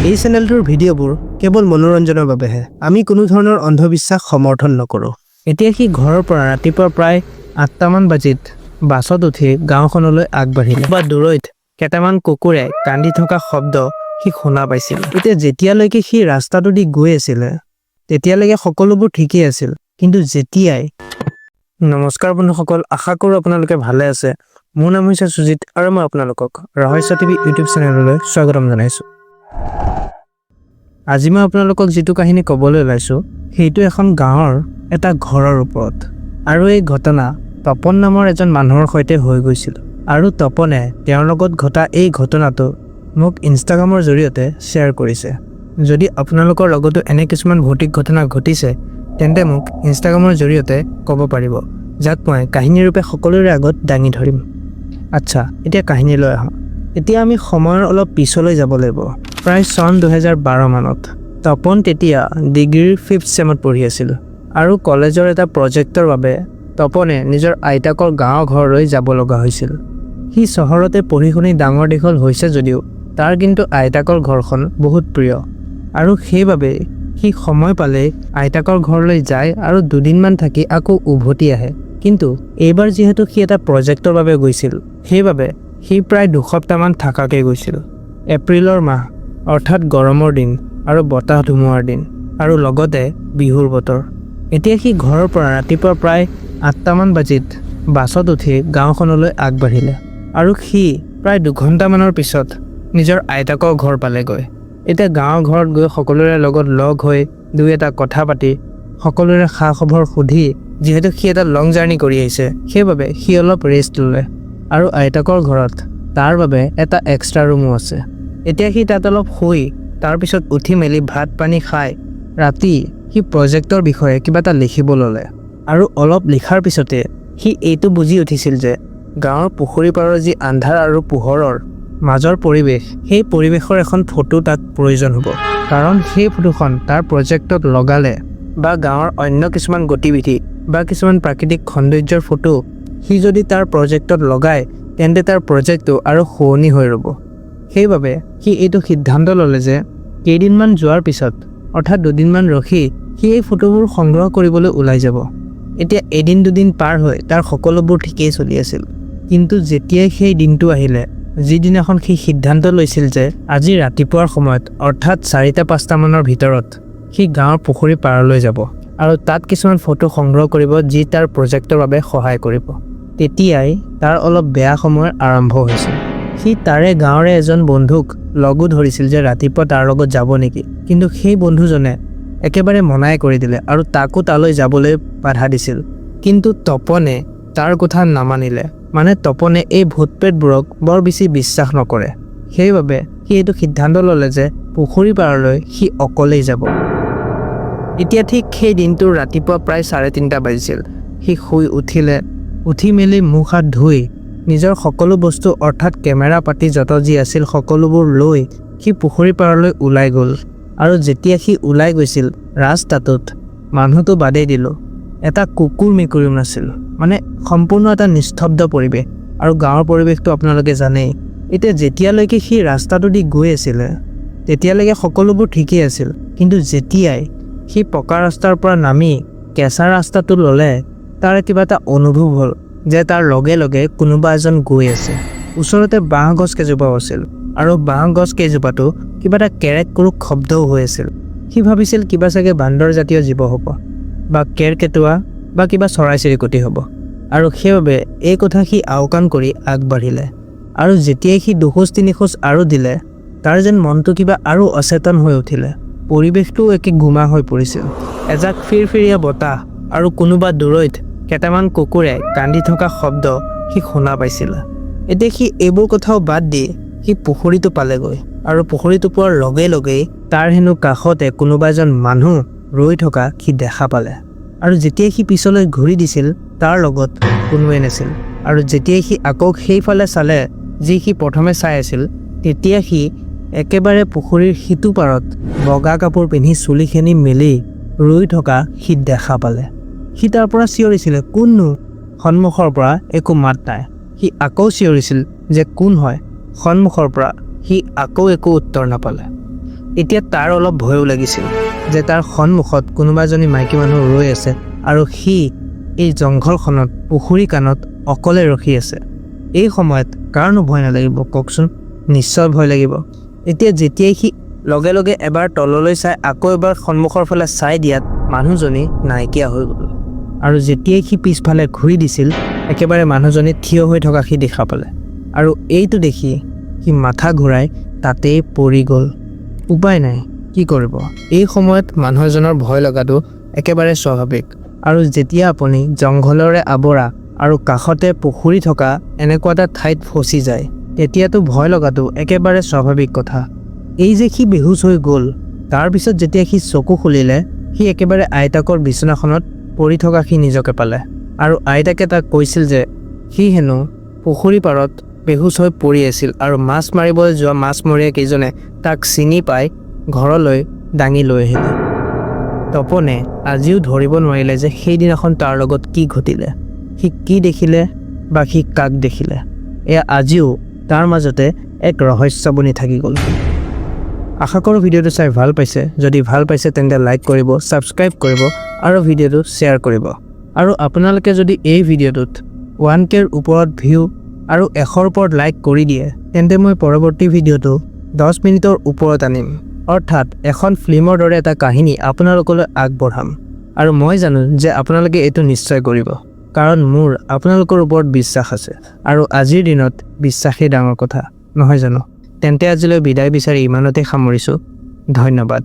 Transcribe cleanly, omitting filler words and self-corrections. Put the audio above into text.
এই চেনেলটোৰ ভিডিঅ'বোৰ কেৱল মনোৰঞ্জনৰ বাবেহে। আমি কোনো ধৰণৰ অন্ধবিশ্বাস সমৰ্থন নকৰোঁ। এতিয়া সি ঘৰৰ পৰা ৰাতিপুৱা প্ৰায় ৮টামান বাজিত বাছত উঠি গাঁওখনলৈ আগবাঢ়িলে। বা দূৰৈত কেইটামান কুকুৰে কান্দি থকা শব্দ সি শুনা পাইছিল। এতিয়া যেতিয়ালৈকে সি ৰাস্তাটো দি গৈ আছিলে তেতিয়ালৈকে সকলোবোৰ ঠিকেই আছিল, কিন্তু যেতিয়াই নমস্কাৰ বন্ধুসকল, আশা কৰোঁ আপোনালোকে ভালে আছে। মোৰ নাম হৈছে সুজিত আৰু মই আপোনালোকক ৰহস্য টিভি ইউটিউব চেনেললৈ স্বাগতম জনাইছোঁ। আজি মই আপোনালোকক যিটো কাহিনী ক'বলৈ ওলাইছোঁ সেইটো এখন গাঁৱৰ এটা ঘৰৰ ওপৰত। আৰু এই ঘটনা তপন নামৰ এজন মানুহৰ সৈতে হৈ গৈছিল। আৰু তপনে তেওঁৰ লগত ঘটা এই ঘটনাটো মোক ইনষ্টাগ্ৰামৰ জৰিয়তে শ্বেয়াৰ কৰিছে। যদি আপোনালোকৰ লগতো এনে কিছুমান ভৌতিক ঘটনা ঘটিছে তেন্তে মোক ইনষ্টাগ্ৰামৰ জৰিয়তে ক'ব পাৰিব, যাক মই কাহিনীৰূপে সকলোৰে আগত দাঙি ধৰিম। আচ্ছা, এতিয়া কাহিনীলৈ আহোঁ। এতিয়া আমি সময়ৰ অলপ পিছলৈ যাব লাগিব, প্ৰায় চন 2012 মানত। তপন তেতিয়া ডিগ্ৰীৰ 5th চেমত পঢ়ি আছিল আৰু কলেজৰ এটা প্ৰজেক্টৰ বাবে তপনে নিজৰ আইতাকৰ গাঁৱৰ ঘৰলৈ যাব লগা হৈছিল। সি চহৰতে পঢ়ি শুনি ডাঙৰ দীঘল হৈছে যদিও তাৰ কিন্তু আইতাকৰ ঘৰখন বহুত প্ৰিয়, আৰু সেইবাবে সি সময় পালেই আইতাকৰ ঘৰলৈ যায় আৰু দুদিনমান থাকি আকৌ উভতি আহে। কিন্তু এইবাৰ যিহেতু সি এটা প্ৰজেক্টৰ বাবে গৈছিল, সেইবাবে সি প্ৰায় 2 সপ্তাহমান থাকাকৈ গৈছিল। এপ্ৰিলৰ মাহ, অৰ্থাৎ গৰমৰ দিন আৰু বতাহ ধুমুহাৰ দিন, আৰু লগতে বিহুৰ বতৰ। এতিয়া সি ঘৰৰ পৰা ৰাতিপুৱা প্ৰায় ৮টামান বাজিত বাছত উঠি গাঁওখনলৈ আগবাঢ়িলে আৰু সি প্ৰায় 2 ঘণ্টামানৰ পিছত নিজৰ আইতাকৰ ঘৰ পালেগৈ। এতিয়া গাঁৱৰ ঘৰত গৈ সকলোৰে লগত লগ হৈ 2-এটা কথা পাতি সকলোৰে খা খবৰ সুধি, যিহেতু সি এটা লং জাৰ্ণি কৰি আহিছে সেইবাবে সি অলপ ৰেষ্ট ল'লে। আৰু আইতাকৰ ঘৰত তাৰ বাবে এটা এক্সট্ৰা ৰুমো আছে। এতিয়া সি তাত অলপ শুই তাৰপিছত উঠি মেলি ভাত পানী খাই ৰাতি সি প্ৰজেক্টৰ বিষয়ে কিবা এটা লিখিব ল'লে। আৰু অলপ লিখাৰ পিছতে সি এইটো বুজি উঠিছিল যে গাঁৱৰ পুখুৰী পাৰৰ যি আন্ধাৰ আৰু পোহৰৰ মাজৰ পৰিৱেশ, সেই পৰিৱেশৰ এখন ফটো তাক প্ৰয়োজন হ'ব। কাৰণ সেই ফটোখন তাৰ প্ৰজেক্টত লগালে বা গাঁৱৰ অন্য কিছুমান গতিবিধি বা কিছুমান প্ৰাকৃতিক সৌন্দৰ্যৰ ফটো সি যদি তাৰ প্ৰজেক্টত লগায় তেন্তে তাৰ প্ৰজেক্টটো আৰু শুৱনি হৈ ৰ'ব। সেইবাবে সি এইটো সিদ্ধান্ত ল'লে যে কেইদিনমান যোৱাৰ পিছত, অৰ্থাৎ 2 দিনমান ৰখি সি এই ফটোবোৰ সংগ্ৰহ কৰিবলৈ ওলাই যাব। এতিয়া এদিন 2 দিন পাৰ হৈ তাৰ সকলোবোৰ ঠিকেই চলি আছিল, কিন্তু যেতিয়াই সেই দিনটো আহিলে যিদিনাখন সি সিদ্ধান্ত লৈছিল যে আজি ৰাতিপুৱাৰ সময়ত, অৰ্থাৎ 4টা-5টা মানৰ ভিতৰত সি গাঁৱৰ পুখুৰী পাৰলৈ যাব আৰু তাত কিছুমান ফটো সংগ্ৰহ কৰিব যি তাৰ প্ৰজেক্টৰ বাবে সহায় কৰিব, তেতিয়াই তাৰ অলপ বেয়া সময়ৰ আৰম্ভ হৈছিল। সি তাৰে গাঁৱৰে এজন বন্ধুক লগো ধৰিছিল যে ৰাতিপুৱা তাৰ লগত যাব নেকি, কিন্তু সেই বন্ধুজনে একেবাৰে মনাই কৰি দিলে আৰু তাকো তালৈ যাবলৈ বাধা দিছিল। কিন্তু তপনে তাৰ কথা নামানিলে। মানে তপনে এই ভূত-প্ৰেতবোৰক বৰ বেছি বিশ্বাস নকৰে। সেইবাবে সি এইটো সিদ্ধান্ত ল'লে যে পুখুৰী পাৰলৈ সি অকলেই যাব। এতিয়া ঠিক সেই দিনটোৰ ৰাতিপুৱা প্ৰায় 3:30 বাজিছিল। সি শুই উঠিলে, উঠি মেলি মুখ হাত ধুই নিজৰ সকলো বস্তু অৰ্থাৎ কেমেৰা পাতি যত যি আছিল সকলোবোৰ লৈ সি পুখুৰী পাৰলৈ ওলাই গ'ল। আৰু যেতিয়া সি ওলাই গৈছিল ৰাস্তাটোত মানুহটো বাদেই দিলোঁ, এটা কুকুৰ মেকুৰীও নাছিল। মানে সম্পূৰ্ণ এটা নিস্তব্ধ পৰিৱেশ, আৰু গাঁৱৰ পৰিৱেশটো আপোনালোকে জানেই। এতিয়া যেতিয়ালৈকে সি ৰাস্তাটো দি গৈ আছিলে তেতিয়ালৈকে সকলোবোৰ ঠিকেই আছিল, কিন্তু যেতিয়াই সি পকা ৰাস্তাৰ পৰা নামি কেঁচা ৰাস্তাটো ল'লে তাৰ কিবা এটা অনুভৱ হ'ল যে তাৰ লগে লগে কোনোবা এজন গৈ আছে। ওচৰতে বাঁহ গছ কেইজোপাও আছিল, আৰু বাঁহ গছ কেইজোপাতো কিবা এটা কেৰেক কুৰুক শব্দও হৈ আছিল। সি ভাবিছিল কিবা চাগে বান্দৰ জাতীয় জীৱ হ'ব, বা কেৰকেটুৱা বা কিবা চৰাই-চিৰিকটি হ'ব, আৰু সেইবাবে এই কথা সি আওকাণ কৰি আগবাঢ়িলে। আৰু যেতিয়াই সি 2-3 খোজ আৰু দিলে তাৰ যেন মনটো কিবা আৰু অচেতন হৈ উঠিলে। পৰিৱেশটোও একে গোমা হৈ পৰিছিল। এজাক ফিৰফিৰীয়া বতাহ আৰু কোনোবা দূৰৈত কেইটামান কুকুৰে কান্দি থকা শব্দ সি শুনা পাইছিল। এতিয়া সি এইবোৰ কথাও বাদ দি সি পুখুৰীটো পালেগৈ, আৰু পুখুৰীটো পোৱাৰ লগে লগেই তাৰ হেনো কাষতে কোনোবা এজন মানুহ ৰৈ থকা সি দেখা পালে। আৰু যেতিয়াই সি পিছলৈ ঘূৰি দিছিল তাৰ লগত কোনোৱে নাছিল। আৰু যেতিয়াই সি আকৌ সেইফালে চালে যি সি প্ৰথমে চাই আছিল, তেতিয়া সি একেবাৰে পুখুৰীৰ সিটো পাৰত বগা কাপোৰ পিন্ধি চুলিখিনি মেলি ৰৈ থকা সি দেখা পালে। সি তাৰ পৰা চিঞৰিছিলে, কোননো? সন্মুখৰ পৰা একো মাত নাই। সি আকৌ চিঞৰিছিল যে কোন হয়? সন্মুখৰ পৰা সি আকৌ একো উত্তৰ নাপালে। এতিয়া তাৰ অলপ ভয়ো লাগিছিল যে তাৰ সন্মুখত কোনোবা এজনী মাইকী মানুহ ৰৈ আছে আৰু সি এই জংঘলখনত পুখুৰী কাণত অকলে ৰখি আছে। এই সময়ত কাৰণো ভয় নালাগিব কওকচোন? নিশ্চয় ভয় লাগিব। এতিয়া যেতিয়াই সি লগে লগে এবাৰ তললৈ চাই আকৌ এবাৰ সন্মুখৰ ফালে চাই দিয়াত মানুহজনী নাইকিয়া হৈ গ'ল। আৰু যেতিয়াই সি পিছফালে ঘূৰি দিছিল একেবাৰে মানুহজনী থিয় হৈ থকা সি দেখা পালে। আৰু এইটো দেখি সি মাথা ঘূৰাই তাতেই পৰি গ'ল। উপায় নাই, কি কৰিব? এই সময়ত মানুহ এজনৰ ভয় লগাটো একেবাৰে স্বাভাৱিক। আৰু যেতিয়া আপুনি জংঘলৰে আৱৰা আৰু কাষতে পুখুৰী থকা এনেকুৱা এটা ঠাইত ফচি যায় তেতিয়াতো ভয় লগাটো একেবাৰে স্বাভাৱিক কথা। এই যে সি বেহুচ হৈ গ'ল, তাৰপিছত যেতিয়া সি চকু খুলিলে সি একেবাৰে আইতাকৰ বিচনাখনত পৰি থকা সি নিজকে পালে। আৰু আইতাকে তাক কৈছিল যে সি হেনো পুখুৰী পাৰত বেহুচ হৈ পৰি আছিল আৰু মাছ মাৰিবলৈ যোৱা মাছমৰীয়া কেইজনে তাক চিনি পাই ঘৰলৈ দাঙি লৈ আহিলে। তপনে আজিও ধৰিব নোৱাৰিলে যে সেইদিনাখন তাৰ লগত কি ঘটিলে, সি কি দেখিলে বা সি কাক দেখিলে। এয়া আজিও তাৰ মাজতে এক ৰহস্য বনি থাকি গ'ল। আশা কৰোঁ ভিডিঅ'টো চাই ভাল পাইছে। যদি ভাল পাইছে তেন্তে লাইক কৰিব, ছাবস্ক্ৰাইব কৰিব আৰু ভিডিঅ'টো শ্বেয়াৰ কৰিব। আৰু আপোনালোকে যদি এই ভিডিঅ'টোত 1Kৰ ওপৰত ভিউ আৰু 100ৰ ওপৰত লাইক কৰি দিয়ে তেন্তে মই পৰৱৰ্তী ভিডিঅ'টো 10 মিনিটৰ ওপৰত আনিম, অৰ্থাৎ এখন ফিল্মৰ দৰে এটা কাহিনী আপোনালোকলৈ আগবঢ়াম। আৰু মই জানো যে আপোনালোকে এইটো নিশ্চয় কৰিব, কাৰণ মোৰ আপোনালোকৰ ওপৰত বিশ্বাস আছে। আৰু আজিৰ দিনত বিশ্বাসেই ডাঙৰ কথা, নহয় জানো? তেন্তে আজিলৈ বিদায় বিচাৰি ইমানতে সামৰিছোঁ। ধন্যবাদ।